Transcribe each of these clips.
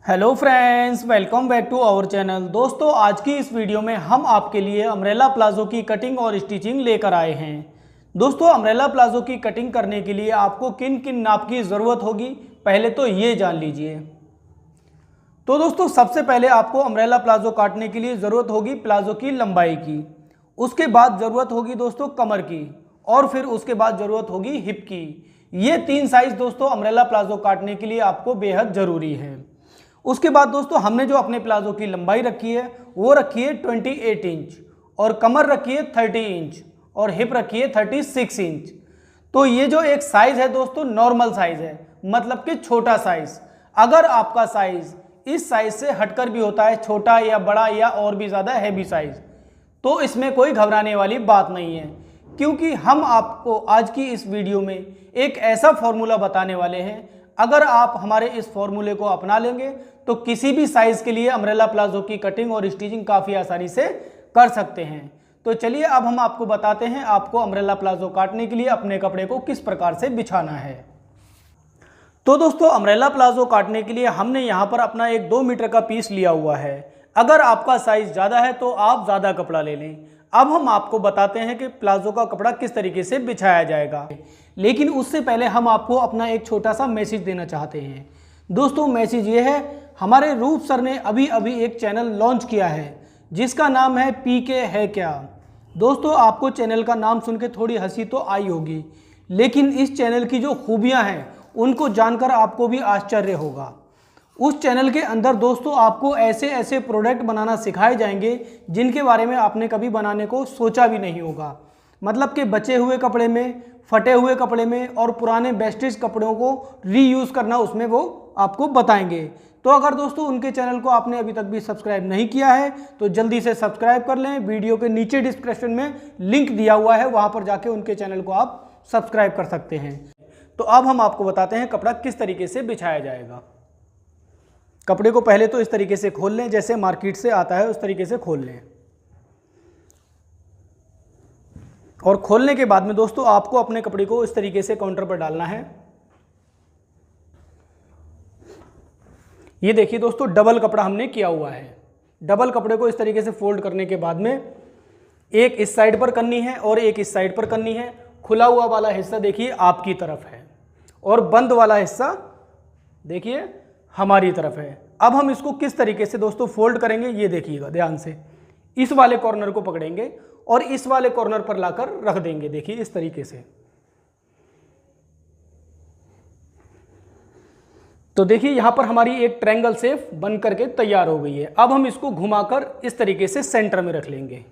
Hello friends, welcome back to our channel. दोस्तों, आज की इस वीडियो में हम आपके लिए अम्ब्रेला प्लाजो की कटिंग और स्टिचिंग लेकर आए हैं। दोस्तों, अम्ब्रेला प्लाजो की कटिंग करने के लिए आपको किन किन नाप की ज़रूरत होगी, पहले तो ये जान लीजिए। तो दोस्तों, सबसे पहले आपको अम्ब्रेला प्लाजो काटने के लिए ज़रूरत होगी प्लाजो की लंबाई की। उसके बाद ज़रूरत होगी दोस्तों कमर की, और फिर उसके बाद ज़रूरत होगी हिप की। ये 3 साइज़ दोस्तों अम्ब्रेला प्लाजो काटने के लिए आपको बेहद ज़रूरी है। उसके बाद दोस्तों, हमने जो अपने प्लाजो की लंबाई रखी है वो रखी है 28 इंच, और कमर रखी है 30 इंच, और हिप रखी है 36 इंच। तो ये जो एक साइज़ है दोस्तों, नॉर्मल साइज़ है, मतलब कि छोटा साइज़। अगर आपका साइज़ इस साइज़ से हटकर भी होता है, छोटा या बड़ा या और भी ज़्यादा हैवी साइज़, तो इसमें कोई घबराने वाली बात नहीं है, क्योंकि हम आपको आज की इस वीडियो में एक ऐसा फॉर्मूला बताने वाले हैं। अगर आप हमारे इस फॉर्मूले को अपना लेंगे तो किसी भी साइज़ के लिए अम्ब्रेला प्लाजो की कटिंग और स्टिचिंग काफ़ी आसानी से कर सकते हैं। तो चलिए अब हम आपको बताते हैं आपको अम्ब्रेला प्लाजो काटने के लिए अपने कपड़े को किस प्रकार से बिछाना है। तो दोस्तों, अम्ब्रेला प्लाजो काटने के लिए हमने यहाँ पर अपना एक 2 मीटर का पीस लिया हुआ है। अगर आपका साइज़ ज़्यादा है तो आप ज़्यादा कपड़ा ले लें। अब हम आपको बताते हैं कि प्लाजो का कपड़ा किस तरीके से बिछाया जाएगा, लेकिन उससे पहले हम आपको अपना एक छोटा सा मैसेज देना चाहते हैं। दोस्तों, मैसेज ये है, हमारे रूप सर ने अभी अभी एक चैनल लॉन्च किया है जिसका नाम है पीके है क्या। दोस्तों, आपको चैनल का नाम सुन के थोड़ी हंसी तो आई होगी, लेकिन इस चैनल की जो खूबियां हैं उनको जानकर आपको भी आश्चर्य होगा। उस चैनल के अंदर दोस्तों आपको ऐसे ऐसे प्रोडक्ट बनाना सिखाए जाएंगे जिनके बारे में आपने कभी बनाने को सोचा भी नहीं होगा। मतलब कि बचे हुए कपड़े में, फटे हुए कपड़े में और पुराने वेस्टेज कपड़ों को रीयूज़ करना, उसमें वो आपको बताएंगे। तो अगर दोस्तों उनके चैनल को आपने अभी तक भी सब्सक्राइब नहीं किया है तो जल्दी से सब्सक्राइब कर लें। वीडियो के नीचे डिस्क्रिप्शन में लिंक दिया हुआ है, वहाँ पर जाके उनके चैनल को आप सब्सक्राइब कर सकते हैं। तो अब हम आपको बताते हैं कपड़ा किस तरीके से बिछाया जाएगा। कपड़े को पहले तो इस तरीके से खोल लें, जैसे मार्केट से आता है उस तरीके से खोल लें। और खोलने के बाद में दोस्तों आपको अपने कपड़े को इस तरीके से काउंटर पर डालना है। ये देखिए दोस्तों, डबल कपड़ा हमने किया हुआ है। डबल कपड़े को इस तरीके से फोल्ड करने के बाद में एक इस साइड पर करनी है और एक इस साइड पर करनी है। खुला हुआ वाला हिस्सा देखिए आपकी तरफ है और बंद वाला हिस्सा देखिए हमारी तरफ है। अब हम इसको किस तरीके से दोस्तों फोल्ड करेंगे, ये देखिएगा ध्यान से। इस वाले कॉर्नर को पकड़ेंगे और इस वाले कॉर्नर पर लाकर रख देंगे, देखिए इस तरीके से। तो देखिए यहां पर हमारी एक ट्रायंगल शेप बन करके तैयार हो गई है। अब हम इसको घुमाकर इस तरीके से सेंटर में रख लेंगे।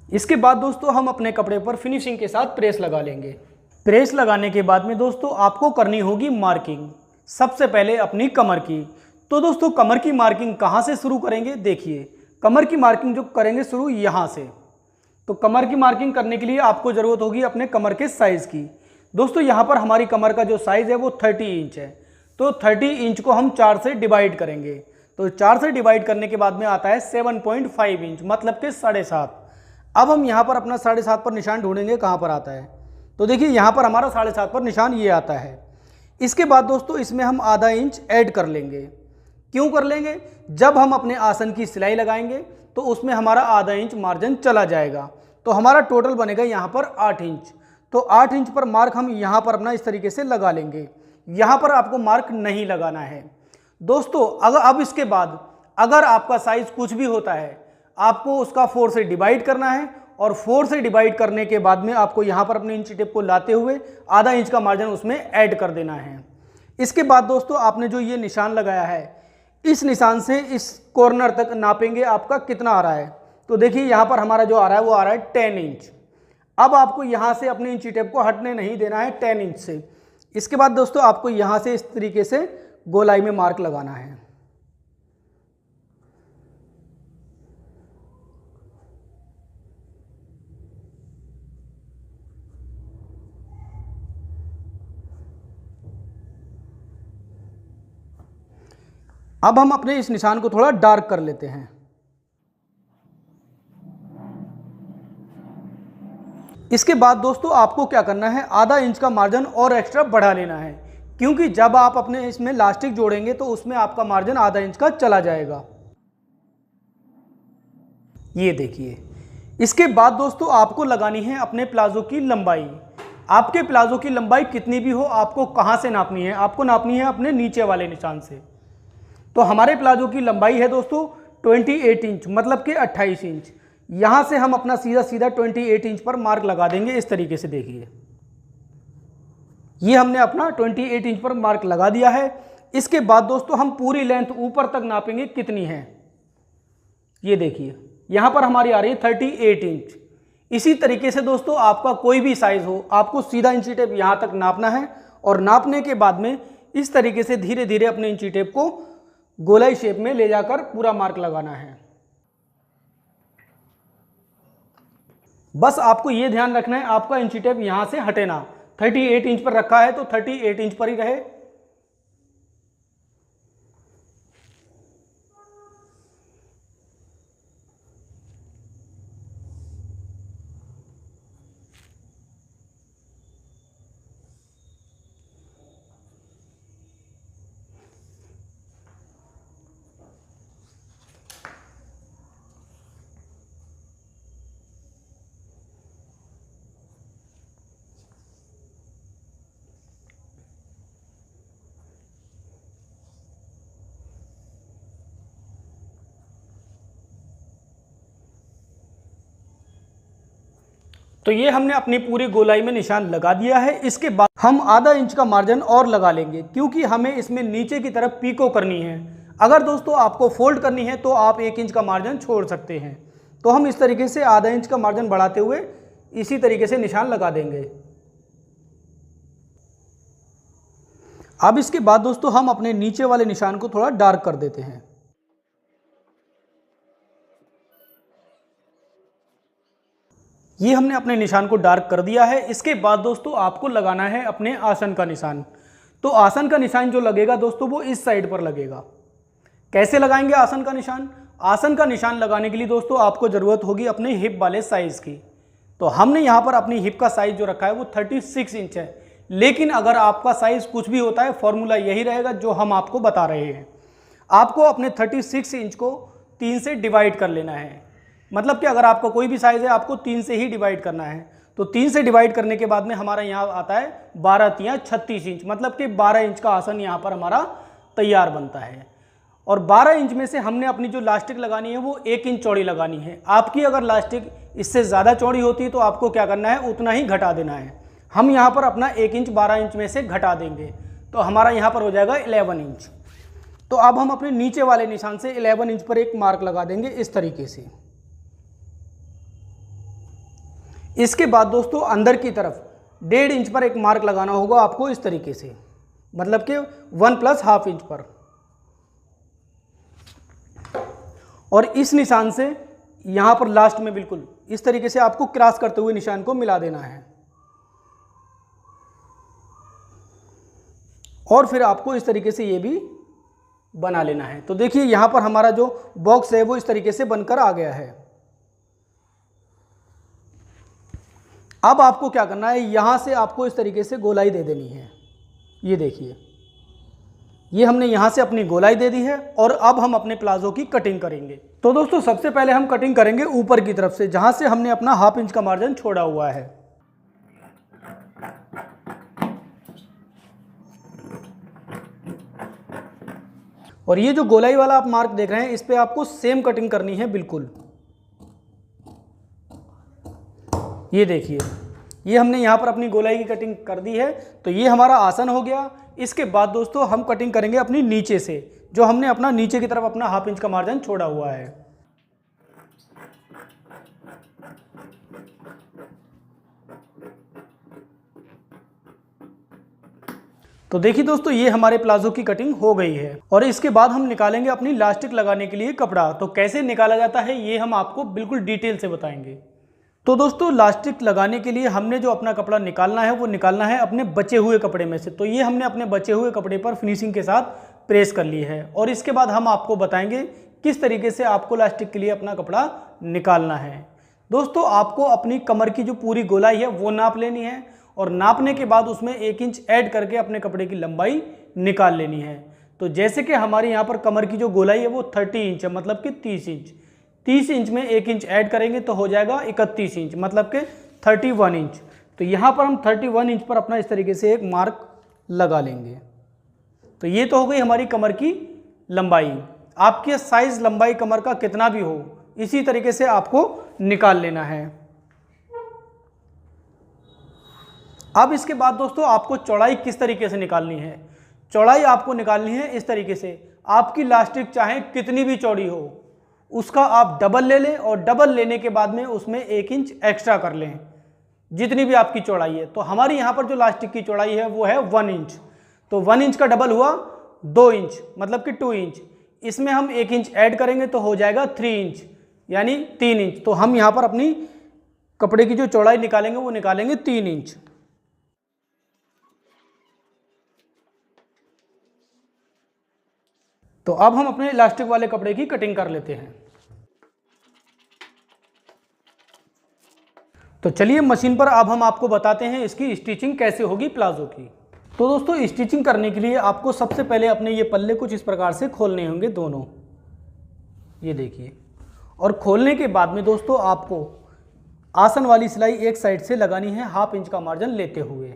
इसके बाद दोस्तों हम अपने कपड़े पर फिनिशिंग के साथ प्रेस लगा लेंगे। प्रेस लगाने के बाद में दोस्तों आपको करनी होगी मार्किंग, सबसे पहले अपनी कमर की। तो दोस्तों कमर की मार्किंग कहाँ से शुरू करेंगे, देखिए कमर की मार्किंग जो करेंगे शुरू यहाँ से। तो कमर की मार्किंग करने के लिए आपको ज़रूरत होगी अपने कमर के साइज़ की। दोस्तों यहाँ पर हमारी कमर का जो साइज़ है वो 30 इंच है। तो 30 इंच को हम 4 से डिवाइड करेंगे। तो 4 से डिवाइड करने के बाद में आता है 7.5 इंच, मतलब कि 7.5। अब हम यहाँ पर अपना 7.5 पर निशान ढूंढेंगे, कहाँ पर आता है। तो देखिए यहाँ पर हमारा 7.5 पर निशान ये आता है। इसके बाद दोस्तों इसमें हम आधा इंच ऐड कर लेंगे। क्यों कर लेंगे, जब हम अपने आसन की सिलाई लगाएंगे तो उसमें हमारा आधा इंच मार्जिन चला जाएगा। तो हमारा टोटल बनेगा यहाँ पर 8 इंच। तो 8 इंच पर मार्क हम यहाँ पर अपना इस तरीके से लगा लेंगे। यहाँ पर आपको मार्क नहीं लगाना है दोस्तों। अब इसके बाद अगर आपका साइज कुछ भी होता है, आपको उसका 4 से डिवाइड करना है, और 4 से डिवाइड करने के बाद में आपको यहाँ पर अपने इंची टेप को लाते हुए आधा इंच का मार्जिन उसमें ऐड कर देना है। इसके बाद दोस्तों आपने जो ये निशान लगाया है, इस निशान से इस कॉर्नर तक नापेंगे आपका कितना आ रहा है। तो देखिए यहाँ पर हमारा जो आ रहा है वो आ रहा है 10 इंच। अब आपको यहाँ से अपनी इंची टेप को हटने नहीं देना है 10 इंच से। इसके बाद दोस्तों आपको यहाँ से इस तरीके से गोलाई में मार्क लगाना है। अब हम अपने इस निशान को थोड़ा डार्क कर लेते हैं। इसके बाद दोस्तों आपको क्या करना है, आधा इंच का मार्जिन और एक्स्ट्रा बढ़ा लेना है, क्योंकि जब आप अपने इसमें लास्टिक जोड़ेंगे तो उसमें आपका मार्जिन आधा इंच का चला जाएगा। ये देखिए। इसके बाद दोस्तों आपको लगानी है अपने प्लाजो की लंबाई। आपके प्लाजो की लंबाई कितनी भी हो, आपको कहाँ से नापनी है, आपको नापनी है अपने नीचे वाले निशान से। तो हमारे प्लाजो की लंबाई है दोस्तों 28 इंच, मतलब कि 28 इंच। यहाँ से हम अपना सीधा सीधा 28 इंच पर मार्क लगा देंगे इस तरीके से। देखिए ये हमने अपना 28 इंच पर मार्क लगा दिया है। इसके बाद दोस्तों हम पूरी लेंथ ऊपर तक नापेंगे कितनी है। ये देखिए यहाँ पर हमारी आ रही है 38 इंच। इसी तरीके से दोस्तों आपका कोई भी साइज हो, आपको सीधा इंची टेप यहाँ तक नापना है और नापने के बाद में इस तरीके से धीरे धीरे अपने इंची टेप को गोलाई शेप में ले जाकर पूरा मार्क लगाना है। बस आपको ये ध्यान रखना है आपका इंची टेप यहाँ से हटे ना। 38 इंच पर रखा है तो 38 इंच पर ही रहे। तो ये हमने अपनी पूरी गोलाई में निशान लगा दिया है। इसके बाद हम आधा इंच का मार्जिन और लगा लेंगे, क्योंकि हमें इसमें नीचे की तरफ पीको करनी है। अगर दोस्तों आपको फोल्ड करनी है तो आप 1 इंच का मार्जिन छोड़ सकते हैं। तो हम इस तरीके से आधा इंच का मार्जिन बढ़ाते हुए इसी तरीके से निशान लगा देंगे। अब इसके बाद दोस्तों हम अपने नीचे वाले निशान को थोड़ा डार्क कर देते हैं। ये हमने अपने निशान को डार्क कर दिया है। इसके बाद दोस्तों आपको लगाना है अपने आसन का निशान। तो आसन का निशान जो लगेगा दोस्तों वो इस साइड पर लगेगा। कैसे लगाएंगे आसन का निशान? आसन का निशान लगाने के लिए दोस्तों आपको ज़रूरत होगी अपने हिप वाले साइज़ की। तो हमने यहाँ पर अपनी हिप का साइज़ जो रखा है वो 36 इंच है। लेकिन अगर आपका साइज़ कुछ भी होता है, फॉर्मूला यही रहेगा जो हम आपको बता रहे हैं। आपको अपने 36 इंच को 3 से डिवाइड कर लेना है। मतलब कि अगर आपका कोई भी साइज़ है आपको 3 से ही डिवाइड करना है। तो 3 से डिवाइड करने के बाद में हमारा यहाँ आता है 12 तियाँ 36 इंच, मतलब कि 12 इंच का आसन यहाँ पर हमारा तैयार बनता है। और 12 इंच में से हमने अपनी जो लास्टिक लगानी है वो 1 इंच चौड़ी लगानी है। आपकी अगर लास्टिक इससे ज़्यादा चौड़ी होती है तो आपको क्या करना है, उतना ही घटा देना है। हम यहाँ पर अपना 1 इंच 12 इंच में से घटा देंगे तो हमारा यहाँ पर हो जाएगा 11 इंच। तो अब हम अपने नीचे वाले निशान से 11 इंच पर एक मार्क लगा देंगे इस तरीके से। इसके बाद दोस्तों अंदर की तरफ 1.5 इंच पर एक मार्क लगाना होगा आपको इस तरीके से, मतलब कि 1 + ½ इंच पर। और इस निशान से यहाँ पर लास्ट में बिल्कुल इस तरीके से आपको क्रॉस करते हुए निशान को मिला देना है। और फिर आपको इस तरीके से ये भी बना लेना है। तो देखिए यहाँ पर हमारा जो बॉक्स है वो इस तरीके से बनकर आ गया है। अब आपको क्या करना है, यहाँ से आपको इस तरीके से गोलाई दे देनी है। ये देखिए ये हमने यहाँ से अपनी गोलाई दे दी है और अब हम अपने प्लाजो की कटिंग करेंगे। तो दोस्तों सबसे पहले हम कटिंग करेंगे ऊपर की तरफ से, जहाँ से हमने अपना ½ इंच का मार्जिन छोड़ा हुआ है। और ये जो गोलाई वाला आप मार्क देख रहे हैं इस पे आपको सेम कटिंग करनी है बिल्कुल। ये देखिए ये हमने यहाँ पर अपनी गोलाई की कटिंग कर दी है। तो ये हमारा आसन हो गया। इसके बाद दोस्तों हम कटिंग करेंगे अपनी नीचे से, जो हमने अपना नीचे की तरफ अपना ½ इंच का मार्जिन छोड़ा हुआ है। तो देखिए दोस्तों ये हमारे प्लाजो की कटिंग हो गई है। और इसके बाद हम निकालेंगे अपनी लास्टिक लगाने के लिए कपड़ा। तो कैसे निकाला जाता है ये हम आपको बिल्कुल डिटेल से बताएंगे। तो दोस्तों लास्टिक लगाने के लिए हमने जो अपना कपड़ा निकालना है वो निकालना है अपने बचे हुए कपड़े में से। तो ये हमने अपने बचे हुए कपड़े पर फिनिशिंग के साथ प्रेस कर ली है। और इसके बाद हम आपको बताएंगे किस तरीके से आपको लास्टिक के लिए अपना कपड़ा निकालना है। दोस्तों आपको अपनी कमर की जो पूरी गोलाई है वो नाप लेनी है और नापने के बाद उसमें 1 इंच ऐड करके अपने कपड़े की लंबाई निकाल लेनी है। तो जैसे कि हमारे यहाँ पर कमर की जो गोलाई है वो 30 इंच है, मतलब कि 30 इंच। 30 इंच में 1 इंच ऐड करेंगे तो हो जाएगा 31 इंच, मतलब कि 31 इंच। तो यहाँ पर हम 31 इंच पर अपना इस तरीके से एक मार्क लगा लेंगे। तो ये तो हो गई हमारी कमर की लंबाई। आपके साइज लंबाई कमर का कितना भी हो, इसी तरीके से आपको निकाल लेना है। अब इसके बाद दोस्तों आपको चौड़ाई किस तरीके से निकालनी है। चौड़ाई आपको निकालनी है इस तरीके से, आपकी इलास्टिक चाहे कितनी भी चौड़ी हो उसका आप डबल ले लें और डबल लेने के बाद में उसमें 1 इंच एक्स्ट्रा कर लें, जितनी भी आपकी चौड़ाई है। तो हमारी यहाँ पर जो इलास्टिक की चौड़ाई है वो है 1 इंच, तो 1 इंच का डबल हुआ 2 इंच, मतलब कि 2 इंच। इसमें हम 1 इंच ऐड करेंगे तो हो जाएगा 3 इंच, यानी 3 इंच। तो हम यहाँ पर अपनी कपड़े की जो चौड़ाई निकालेंगे वो निकालेंगे 3 इंच। तो अब हम अपने इलास्टिक वाले कपड़े की कटिंग कर लेते हैं। तो चलिए मशीन पर अब हम आपको बताते हैं इसकी स्टिचिंग कैसे होगी प्लाजो की। तो दोस्तों स्टिचिंग करने के लिए आपको सबसे पहले अपने ये पल्ले कुछ इस प्रकार से खोलने होंगे दोनों, ये देखिए। और खोलने के बाद में दोस्तों आपको आसन वाली सिलाई एक साइड से लगानी है 1/2 इंच का मार्जिन लेते हुए।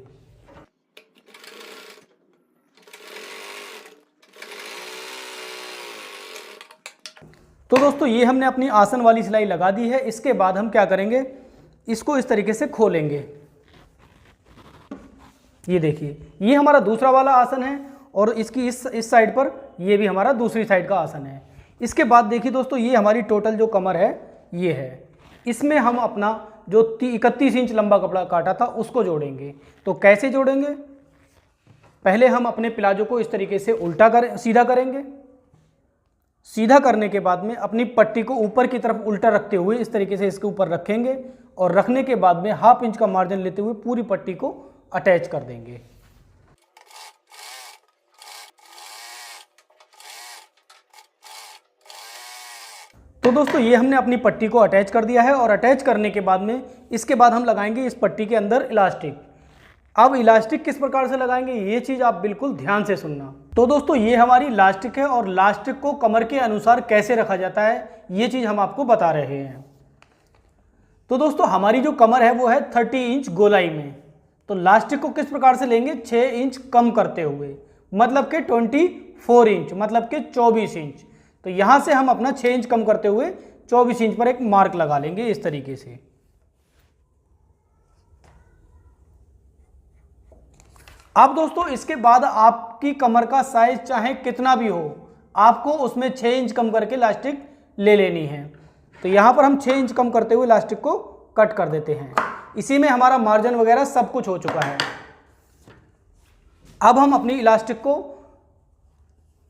तो दोस्तों ये हमने अपनी आसन वाली सिलाई लगा दी है। इसके बाद हम क्या करेंगे, इसको इस तरीके से खोलेंगे। ये देखिए ये हमारा दूसरा वाला आसन है और इसकी इस साइड पर ये भी हमारा दूसरी साइड का आसन है। इसके बाद देखिए दोस्तों ये हमारी टोटल जो कमर है ये है, इसमें हम अपना जो 31 इंच लंबा कपड़ा काटा था उसको जोड़ेंगे। तो कैसे जोड़ेंगे, पहले हम अपने प्लाजो को इस तरीके से सीधा करेंगे। सीधा करने के बाद में अपनी पट्टी को ऊपर की तरफ उल्टा रखते हुए इस तरीके से इसके ऊपर रखेंगे और रखने के बाद में 1/2 इंच का मार्जिन लेते हुए पूरी पट्टी को अटैच कर देंगे। तो दोस्तों ये हमने अपनी पट्टी को अटैच कर दिया है और अटैच करने के बाद में इसके बाद हम लगाएंगे इस पट्टी के अंदर इलास्टिक। अब इलास्टिक किस प्रकार से लगाएंगे ये चीज़ आप बिल्कुल ध्यान से सुनना। तो दोस्तों ये हमारी इलास्टिक है और इलास्टिक को कमर के अनुसार कैसे रखा जाता है ये चीज़ हम आपको बता रहे हैं। तो दोस्तों हमारी जो कमर है वो है 30 इंच गोलाई में, तो इलास्टिक को किस प्रकार से लेंगे, 6 इंच कम करते हुए, मतलब कि 24 इंच, मतलब कि 24 इंच। तो यहाँ से हम अपना 6 इंच कम करते हुए 24 इंच पर एक मार्क लगा लेंगे इस तरीके से। अब दोस्तों इसके बाद आपकी कमर का साइज चाहे कितना भी हो आपको उसमें 6 इंच कम करके इलास्टिक ले लेनी है। तो यहाँ पर हम 6 इंच कम करते हुए इलास्टिक को कट कर देते हैं। इसी में हमारा मार्जिन वगैरह सब कुछ हो चुका है। अब हम अपनी इलास्टिक को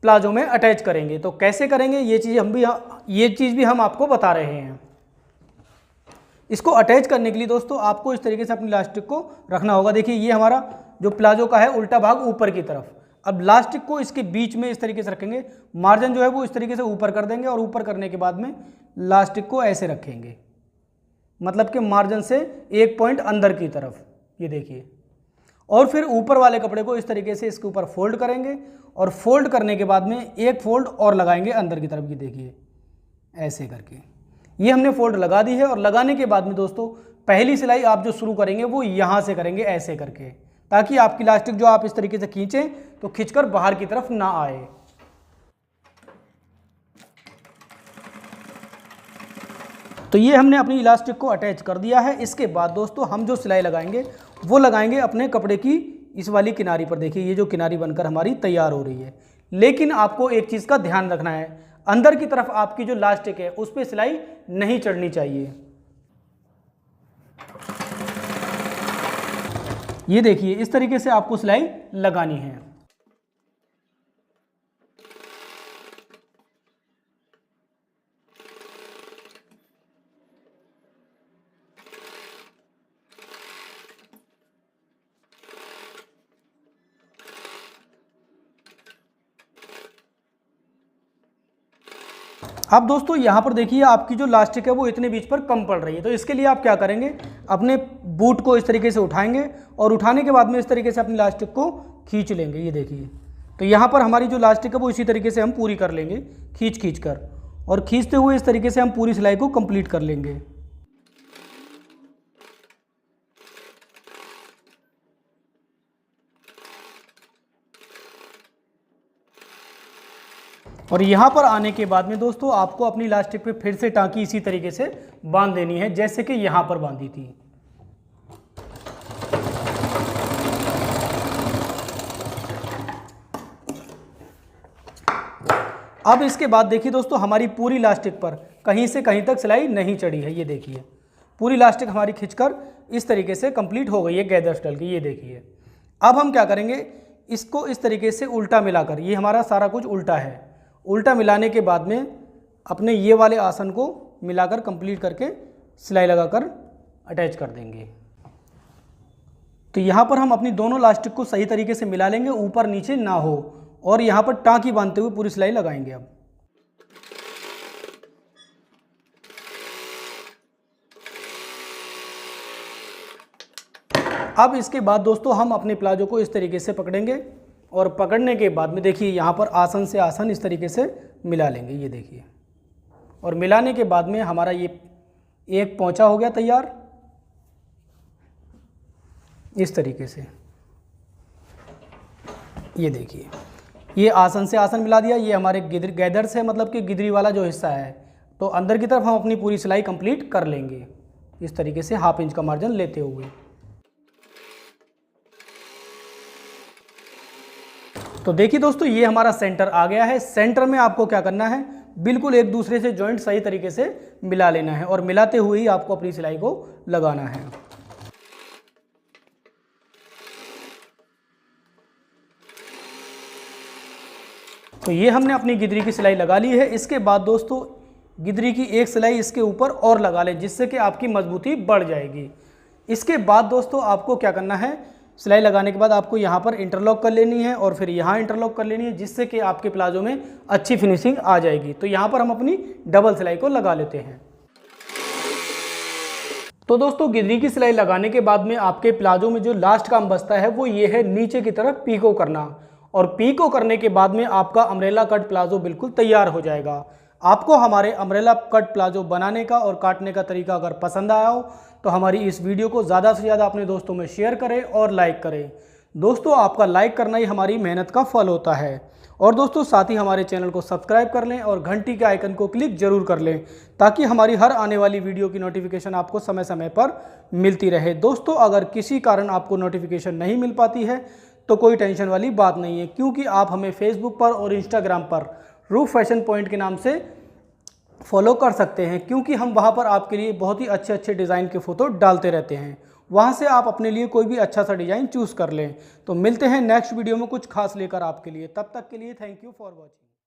प्लाजो में अटैच करेंगे। तो कैसे करेंगे ये चीज़ भी हम आपको बता रहे हैं। इसको अटैच करने के लिए दोस्तों आपको इस तरीके से अपनी इलास्टिक को रखना होगा। देखिए ये हमारा जो प्लाजो का है उल्टा भाग ऊपर की तरफ। अब इलास्टिक को इसके बीच में इस तरीके से रखेंगे, मार्जिन जो है वो इस तरीके से ऊपर कर देंगे और ऊपर करने के बाद में इलास्टिक को ऐसे रखेंगे, मतलब कि मार्जिन से 1 पॉइंट अंदर की तरफ, ये देखिए। और फिर ऊपर वाले कपड़े को इस तरीके से इसके ऊपर फोल्ड करेंगे और फोल्ड करने के बाद में एक फोल्ड और लगाएंगे अंदर की तरफ, ये देखिए ऐसे करके। ये हमने फोल्ड लगा दी है और लगाने के बाद में दोस्तों पहली सिलाई आप जो शुरू करेंगे वो यहाँ से करेंगे ऐसे करके, ताकि आपकी इलास्टिक जो आप इस तरीके से खींचें तो खींचकर बाहर की तरफ ना आए। तो ये हमने अपनी इलास्टिक को अटैच कर दिया है। इसके बाद दोस्तों हम जो सिलाई लगाएंगे वो लगाएंगे अपने कपड़े की इस वाली किनारी पर। देखिए ये जो किनारी बनकर हमारी तैयार हो रही है, लेकिन आपको एक चीज़ का ध्यान रखना है, अंदर की तरफ आपकी जो इलास्टिक है उस पर सिलाई नहीं चढ़नी चाहिए। ये देखिए इस तरीके से आपको सिलाई लगानी है। अब दोस्तों यहाँ पर देखिए आपकी जो लास्टिक है वो इतने बीच पर कम पड़ रही है, तो इसके लिए आप क्या करेंगे, अपने बूट को इस तरीके से उठाएंगे और उठाने के बाद में इस तरीके से अपनी लास्टिक को खींच लेंगे। ये देखिए, तो यहाँ पर हमारी जो लास्टिक है वो इसी तरीके से हम पूरी कर लेंगे खींच कर, और खींचते हुए इस तरीके से हम पूरी सिलाई को कंप्लीट कर लेंगे। और यहाँ पर आने के बाद में दोस्तों आपको अपनी लास्टिक पे फिर से टाँकी इसी तरीके से बांध देनी है जैसे कि यहाँ पर बांधी थी। अब इसके बाद देखिए दोस्तों हमारी पूरी लास्टिक पर कहीं से कहीं तक सिलाई नहीं चढ़ी है। ये देखिए पूरी लास्टिक हमारी खींचकर इस तरीके से कंप्लीट हो गई है गैदर स्टाइल की। ये देखिए अब हम क्या करेंगे, इसको इस तरीके से उल्टा मिलाकर, ये हमारा सारा कुछ उल्टा है, उल्टा मिलाने के बाद में अपने ये वाले आसन को मिलाकर कंप्लीट करके सिलाई लगाकर अटैच कर देंगे। तो यहाँ पर हम अपनी दोनों लास्टिक को सही तरीके से मिला लेंगे, ऊपर नीचे ना हो, और यहाँ पर टाँकी बांधते हुए पूरी सिलाई लगाएंगे। अब इसके बाद दोस्तों हम अपने प्लाजो को इस तरीके से पकड़ेंगे और पकड़ने के बाद में देखिए यहाँ पर आसन से आसन इस तरीके से मिला लेंगे। ये देखिए, और मिलाने के बाद में हमारा ये एक पोंचा हो गया तैयार इस तरीके से। ये देखिए ये आसन से आसन मिला दिया, ये हमारे गैदर से मतलब कि गिदरी वाला जो हिस्सा है, तो अंदर की तरफ हम अपनी पूरी सिलाई कंप्लीट कर लेंगे इस तरीके से 1/2 इंच का मार्जिन लेते हुए। तो देखिए दोस्तों ये हमारा सेंटर आ गया है। सेंटर में आपको क्या करना है, बिल्कुल एक दूसरे से जॉइंट सही तरीके से मिला लेना है और मिलाते हुए ही आपको अपनी सिलाई को लगाना है। तो ये हमने अपनी गिदरी की सिलाई लगा ली है। इसके बाद दोस्तों गिदरी की एक सिलाई इसके ऊपर और लगा लें जिससे कि आपकी मजबूती बढ़ जाएगी। इसके बाद दोस्तों आपको क्या करना है, सिलाई लगाने के बाद आपको यहाँ पर इंटरलॉक कर लेनी है और फिर यहाँ इंटरलॉक कर लेनी है जिससे कि आपके प्लाजो में अच्छी फिनिशिंग आ जाएगी। तो यहाँ पर हम अपनी डबल सिलाई को लगा लेते हैं। तो दोस्तों गिदरी की सिलाई लगाने के बाद में आपके प्लाजो में जो लास्ट काम बचता है वो ये है नीचे की तरफ पीको करना, और पीको करने के बाद में आपका अम्ब्रेला कट प्लाजो बिल्कुल तैयार हो जाएगा। आपको हमारे अम्ब्रेला कट प्लाजो बनाने का और काटने का तरीका अगर पसंद आया हो तो हमारी इस वीडियो को ज़्यादा से ज़्यादा अपने दोस्तों में शेयर करें और लाइक करें। दोस्तों आपका लाइक करना ही हमारी मेहनत का फल होता है। और दोस्तों साथ ही हमारे चैनल को सब्सक्राइब कर लें और घंटी के आइकन को क्लिक जरूर कर लें ताकि हमारी हर आने वाली वीडियो की नोटिफिकेशन आपको समय समय पर मिलती रहे। दोस्तों अगर किसी कारण आपको नोटिफिकेशन नहीं मिल पाती है तो कोई टेंशन वाली बात नहीं है, क्योंकि आप हमें फेसबुक पर और इंस्टाग्राम पर रूफ फैशन पॉइंट के नाम से फॉलो कर सकते हैं, क्योंकि हम वहां पर आपके लिए बहुत ही अच्छे अच्छे डिज़ाइन के फ़ोटो डालते रहते हैं। वहां से आप अपने लिए कोई भी अच्छा सा डिज़ाइन चूज़ कर लें। तो मिलते हैं नेक्स्ट वीडियो में कुछ खास लेकर आपके लिए। तब तक के लिए थैंक यू फॉर वॉचिंग।